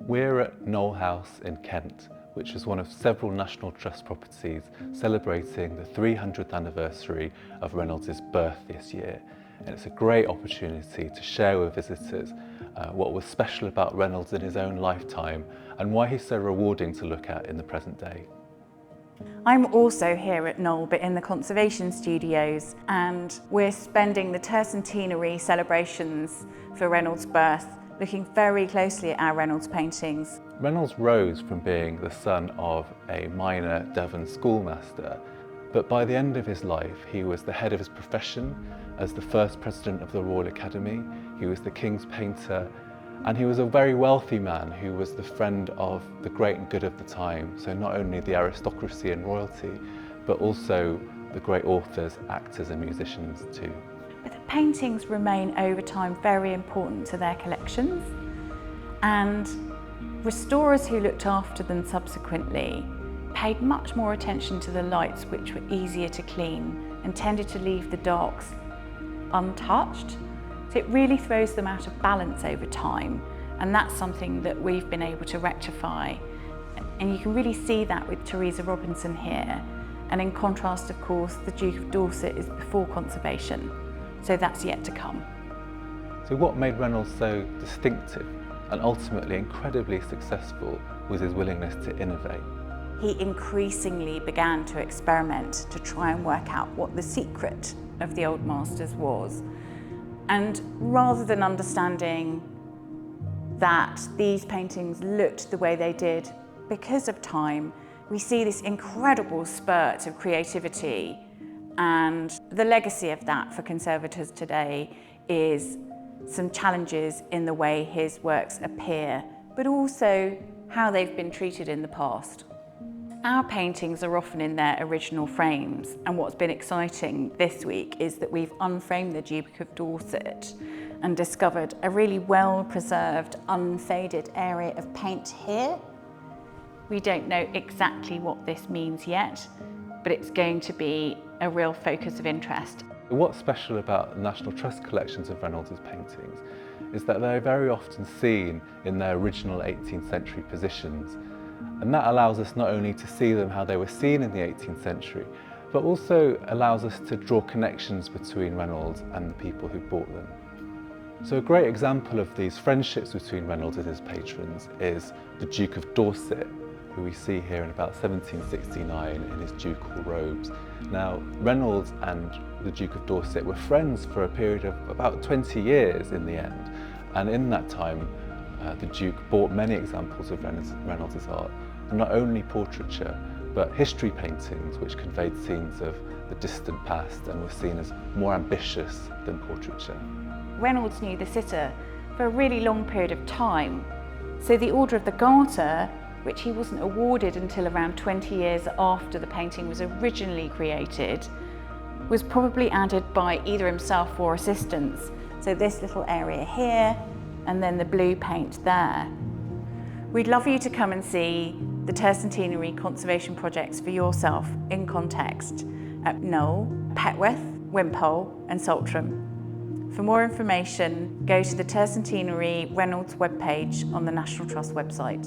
We're at Knoll House in Kent, which is one of several National Trust properties celebrating the 300th anniversary of Reynolds' birth this year. And it's a great opportunity to share with visitors what was special about Reynolds in his own lifetime and why he's so rewarding to look at in the present day. I'm also here at Knoll, but in the Conservation Studios, and we're spending the tercentenary celebrations for Reynolds' birth looking very closely at our Reynolds paintings. Reynolds rose from being the son of a minor Devon schoolmaster, but by the end of his life he was the head of his profession as the first president of the Royal Academy, he was the King's painter, and he was a very wealthy man who was the friend of the great and good of the time, so not only the aristocracy and royalty, but also the great authors, actors and musicians too. But the paintings remain over time very important to their collections, and restorers who looked after them subsequently paid much more attention to the lights, which were easier to clean and tended to leave the darks untouched. So it really throws them out of balance over time, and that's something that we've been able to rectify. And you can really see that with Teresa Robinson here. And in contrast, of course, the Duke of Dorset is before conservation, so that's yet to come. So what made Reynolds so distinctive and ultimately incredibly successful was his willingness to innovate. He increasingly began to experiment to try and work out what the secret of the old masters was. And rather than understanding that these paintings looked the way they did because of time, we see this incredible spurt of creativity. And the legacy of that for conservators today is some challenges in the way his works appear, but also how they've been treated in the past. Our paintings are often in their original frames, and what's been exciting this week is that we've unframed the Duke of Dorset and discovered a really well-preserved, unfaded area of paint here. We don't know exactly what this means yet, but it's going to be a real focus of interest. What's special about the National Trust collections of Reynolds' paintings is that they're very often seen in their original 18th century positions. And that allows us not only to see them how they were seen in the 18th century, but also allows us to draw connections between Reynolds and the people who bought them. So a great example of these friendships between Reynolds and his patrons is the Duke of Dorset, who we see here in about 1769 in his ducal robes. Now, Reynolds and the Duke of Dorset were friends for a period of about 20 years in the end, and in that time the Duke bought many examples of Reynolds' art, not only portraiture, but history paintings which conveyed scenes of the distant past and were seen as more ambitious than portraiture. Reynolds knew the sitter for a really long period of time, so the Order of the Garter, which he wasn't awarded until around 20 years after the painting was originally created, was probably added by either himself or assistants. So this little area here, and then the blue paint there. We'd love you to come and see the tercentenary conservation projects for yourself in context at Knoll, Petworth, Wimpole and Saltram. For more information, go to the tercentenary Reynolds webpage on the National Trust website.